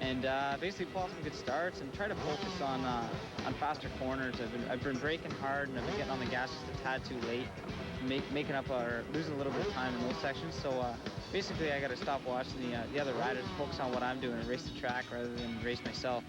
and basically pull off some good starts and try to focus on faster corners. I've been braking hard, and I've been getting on the gas just a tad too late, making up or losing a little bit of time in those sections. So basically, I got to stop watching the other riders and focus on what I'm doing and race the track rather than race myself.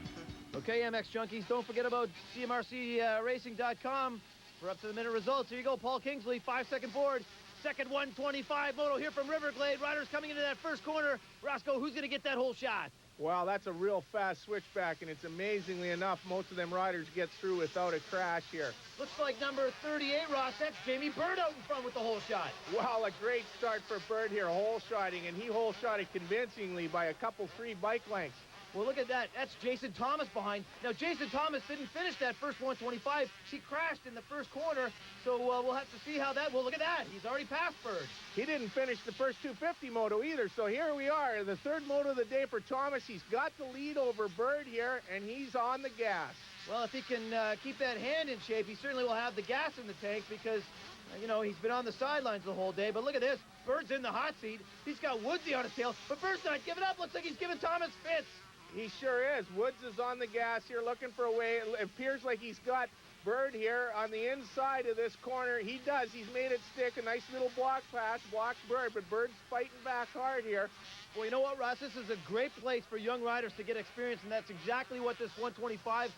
Okay, MX Junkies, don't forget about CMRC Racing.com for up-to-the-minute results. Here you go, Paul Kingsley, 5-second board. Second 125 moto here from Riverglade. Riders coming into that first corner. Roscoe, who's going to get that whole shot? Wow, that's a real fast switchback, and it's amazingly enough, most of them riders get through without a crash here. Looks like number 38, Ross. That's Jamie Bird out in front with the whole shot. Wow, a great start for Bird here, hole shotting, and he hole shotted convincingly by a couple 3 bike lengths. Well, look at that. That's Jason Thomas behind. Now, Jason Thomas didn't finish that first 125. She crashed in the first corner, so we'll have to see how that... Well, look at that. He's already passed Bird. He didn't finish the first 250 moto either, so here we are. The third moto of the day for Thomas. He's got the lead over Bird here, and he's on the gas. Well, if he can keep that hand in shape, he certainly will have the gas in the tank because... You know, he's been on the sidelines the whole day, but look at this. Bird's in the hot seat. He's got Woodsy on his tail, but Bird's not giving up. Looks like he's giving Thomas fits. He sure is. Woods is on the gas here looking for a way. It appears like he's got Bird here on the inside of this corner. He does. He's made it stick. A nice little block pass. Blocks Bird, but Bird's fighting back hard here. Well, you know what, Ross? This is a great place for young riders to get experience, and that's exactly what this 125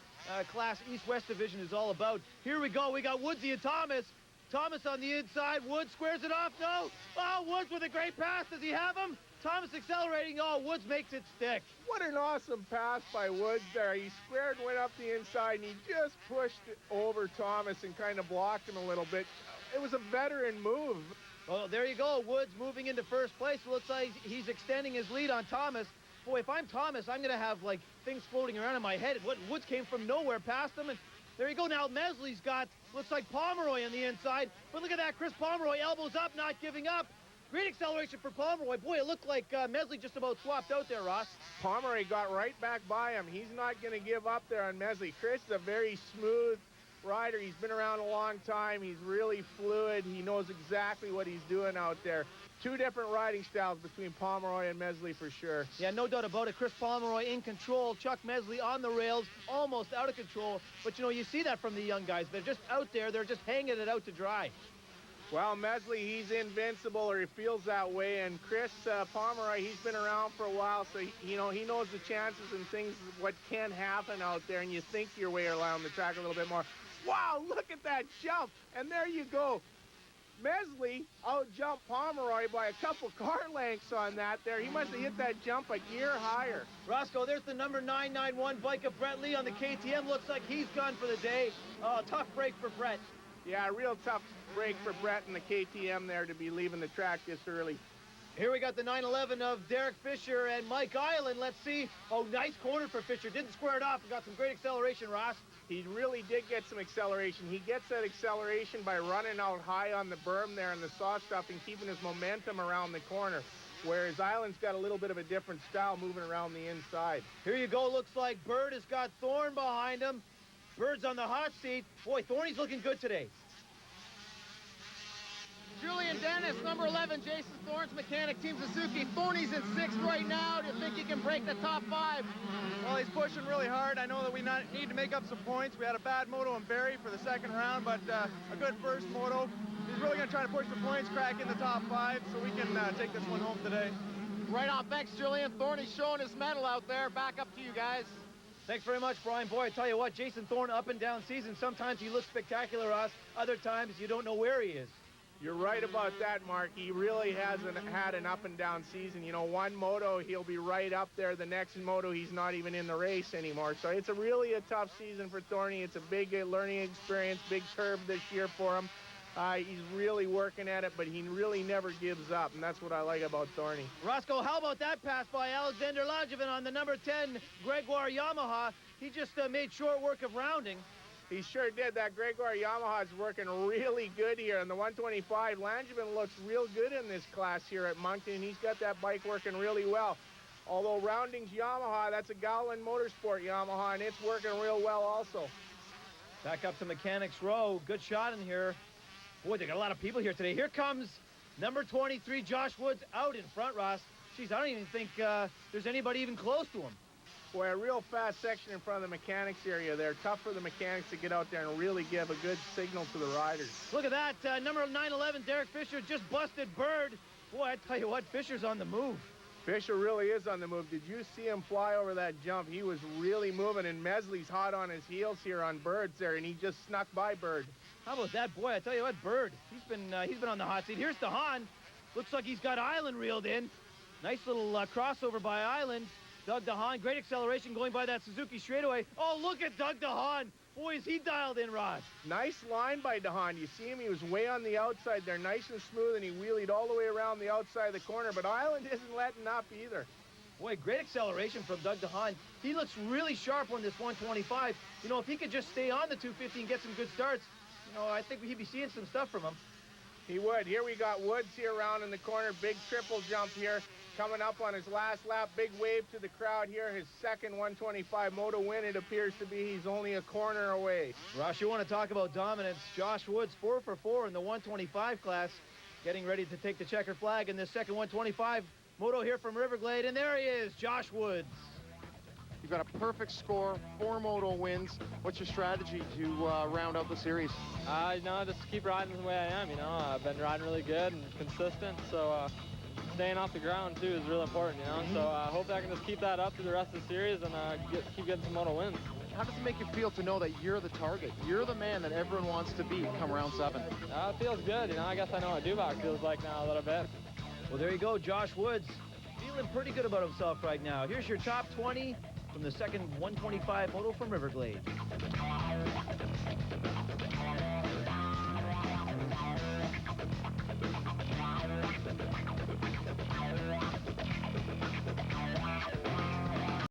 class East-West division is all about. Here we go. We got Woodsy and Thomas. Thomas on the inside. Woods squares it off. No. Oh, Woods with a great pass. Does he have him? Thomas accelerating. Oh, Woods makes it stick. What an awesome pass by Woods there. He squared, went up the inside, and he just pushed it over Thomas and kind of blocked him a little bit. It was a veteran move. Well, there you go. Woods moving into first place. It looks like he's extending his lead on Thomas. Boy, if I'm Thomas, I'm going to have, like, things floating around in my head. Woods came from nowhere past him, and there you go. Now Mesley's got, looks like Pomeroy on the inside. But look at that. Chris Pomeroy, elbows up, not giving up. Great acceleration for Pomeroy. Boy, it looked like Mesley just about swapped out there, Ross. Pomeroy got right back by him. He's not going to give up there on Mesley. Chris is a very smooth rider. He's been around a long time. He's really fluid. He knows exactly what he's doing out there. 2 different riding styles between Pomeroy and Mesley for sure. Yeah, no doubt about it. Chris Pomeroy in control. Chuck Mesley on the rails, almost out of control. But, you know, you see that from the young guys. They're just out there. They're just hanging it out to dry. Well, Mesley, he's invincible, or he feels that way. And Chris Pomeroy, he's been around for a while, so, he knows the chances and things, what can happen out there, and you think your way around the track a little bit more. Wow, look at that jump. And there you go. Mesley out-jumped Pomeroy by a couple car lengths on that there. He must have hit that jump a gear higher. Roscoe, there's the number 991 bike of Brett Lee on the KTM. Looks like he's gone for the day. Oh, tough break for Brett. Yeah, a real tough break for Brett and the KTM there to be leaving the track this early. Here we got the 911 of Derek Fisher and Mike Island. Let's see. Oh, nice corner for Fisher. Didn't square it off. Got some great acceleration, Ross. He really did get some acceleration. He gets that acceleration by running out high on the berm there in the soft stuff and keeping his momentum around the corner, whereas Island's got a little bit of a different style moving around the inside. Here you go. Looks like Bird has got Thorne behind him. Bird's on the hot seat. Boy, Thorny's looking good today. Julian Dennis, number 11, Jason Thorne's mechanic, Team Suzuki. Thorny's in 6th right now. Do you think he can break the top 5? Well, he's pushing really hard. I know that we need to make up some points. We had a bad moto in Barrie for the second round, but a good first moto. He's really going to try to push the points, crack in the top 5, so we can take this one home today. Right on. Thanks, Julian. Thorny's showing his mettle out there. Back up to you guys. Thanks very much, Brian. Boy, I tell you what, Jason Thorne up and down season. Sometimes he looks spectacular, Ross. Other times you don't know where he is. You're right about that, Mark. He really hasn't had an up and down season. You know, one moto, he'll be right up there. The next moto, he's not even in the race anymore. So it's really a tough season for Thorny. It's a big learning experience, big curve this year for him. He's really working at it, but he really never gives up, and that's what I like about Thorny. Roscoe, how about that pass by Alexander Langevin on the number 10 Gregoire Yamaha? He just made short work of rounding. He sure did. That Gregoire Yamaha is working really good here in the 125. Langevin looks real good in this class here at Moncton. He's got that bike working really well. Although rounding's Yamaha, that's a Gowland Motorsport Yamaha, and it's working real well also. Back up to Mechanics Row. Good shot in here. Boy, they got a lot of people here today. Here comes number 23, Josh Woods, out in front, Ross. Jeez, I don't even think there's anybody even close to him. Boy, a real fast section in front of the mechanics area there. Tough for the mechanics to get out there and really give a good signal to the riders. Look at that. Number 911, Derek Fisher, just busted Bird. Boy, I tell you what, Fisher's on the move. Fisher really is on the move. Did you see him fly over that jump? He was really moving, and Mesley's hot on his heels here on Bird's there, and he just snuck by Bird. How about that? Boy, I tell you what, Bird, he's been on the hot seat. Here's DeHaan. Looks like he's got Island reeled in. Nice little crossover by Island. Doug DeHaan, great acceleration going by that Suzuki straightaway. Oh, look at Doug DeHaan. Boy, is he dialed in, Rod. Nice line by DeHaan. You see him, he was way on the outside there, nice and smooth, and he wheelied all the way around the outside of the corner, but Island isn't letting up either. Boy, great acceleration from Doug DeHaan. He looks really sharp on this 125. You know, if he could just stay on the 250 and get some good starts, you know, I think he'd be seeing some stuff from him. He would. Here we got Woods here around in the corner. Big triple jump here. Coming up on his last lap. Big wave to the crowd here. His second 125 moto win, it appears to be. He's only a corner away. Ross, you want to talk about dominance. Josh Woods, 4 for 4 in the 125 class. Getting ready to take the checker flag in this second 125 moto here from Riverglade. And there he is, Josh Woods. You've got a perfect score, 4 moto wins. What's your strategy to round out the series? You know, just keep riding the way I am, you know. I've been riding really good and consistent, so staying off the ground, too, is real important, you know. So hopefully I can just keep that up through the rest of the series and keep getting some moto wins. How does it make you feel to know that you're the target? You're the man that everyone wants to beat come round 7. It feels good, you know. I guess I know what Dubak feels like now a little bit. Well, there you go, Josh Woods. Feeling pretty good about himself right now. Here's your top 20 from the second 125 moto from Riverglade.